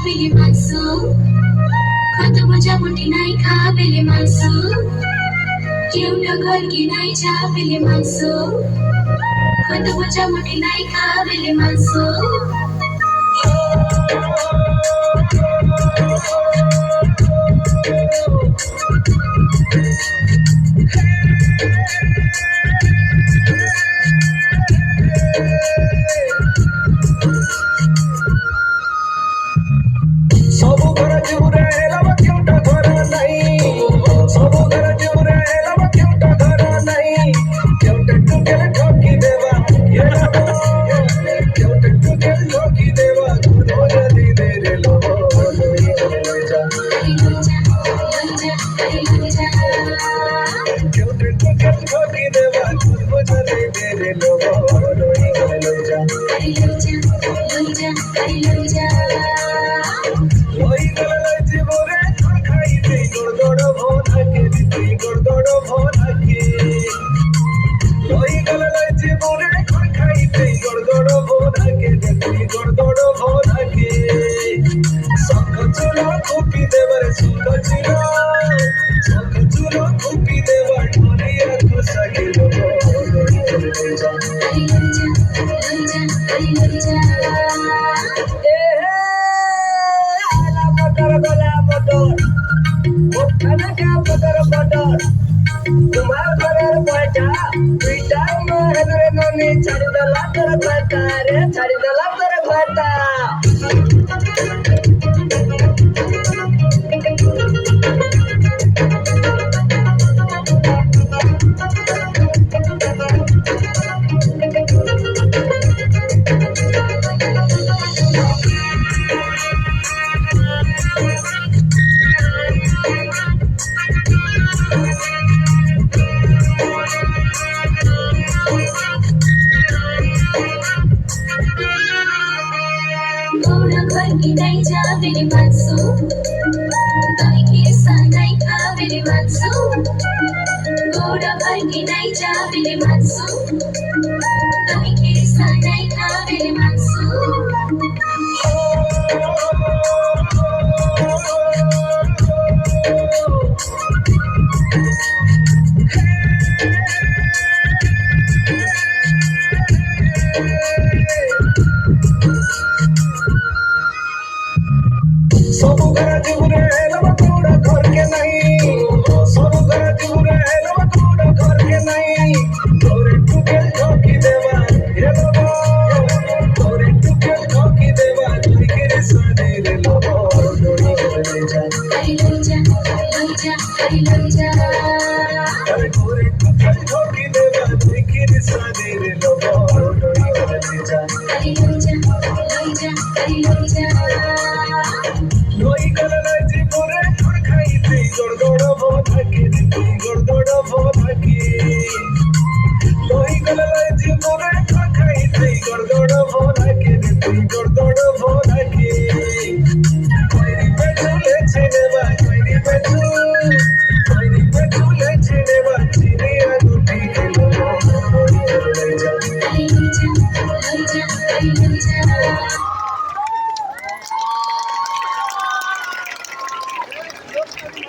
পেলে মানসু কত বোঝা মুটি নাই খা পেলে মানসু কেউটা ঘর কি নাই চা পেলে মানসু কত বোঝা মুটি নাই খা পেলে মানসু ସବୁ ଘର ଜୁରେ ହେଲବ କେଉଁଟା ଘର ନାହିଁ ସବୁ ଘର ଜୁରେ ହେଲବ କେଉଁଟା ଘର ନାହିଁ କେଉଁଟା ଟୁକେଲ ଠକି ଦେବା କେଉଁଟା ଟୁକେଲ ଠକି ଦେବା ଘର ଯଦି ଦେରେ ଲୋ କେଉଁଟା ଟୁକେଲ ଠକି ଦେବା ଘର ଯଦି ଦେରେ ଲୋ লই গলা জীবনে খাইতে গড়গড় ভোলাকে তুই গড়গড় ভোলাকে লই গলা জীবনে খাইতে গড়গড় ভোলাকে তুই গড়গড় ভোলাকে শঙ্খ চুল কুপি দেবার সুখ ছিল শঙ্খ চুল কুপি দেবার ধরিয়া খোসাকে तुम्हार घरेर पयटा दुईटा महरे ननी छाड़ी देला तोर घरता रे छाड़ी देला तोर घरताないじゃべります大きさないかべりますゴーラバイキないじゃべります大きさないかべりますସବୁ ଘର ଜୁରେ ହେଲବ କୋଉଟା ଘର କେ ନାହିଁ ସବୁ ଘର ଜୁରେ ହେଲବ କୋଉଟା ଘର କେ ନାହିଁ ତୋରେ ଟୁକେଲ ଠକି ଦେବା ହେଲବ ତୋରେ ଟୁକେଲ ଠକି ଦେବା ତୁଇକିରି ସାନେରେ ଲୋ ଡୋରି ଗଲେ ଯା ଆରେ ତୋରେ ଟୁକେଲ ଠକି ଦେବା ତୁଇକିରି ସାନେରେ ଲୋ ଡୋରି ଗଲେ ଯା লই গলা জীবনে খাইতে গড়গড় ভোলাকে তুই গড়গড় ভোলাকে লই গলা জীবনে খাইতে গড়গড় ভোলাকে তুই গড়গড় ভোলাকে কইরি পেছুলে ছেলেবা কইরি পেছুলে ছেলেবা চিনি আগুটি গেল লই যা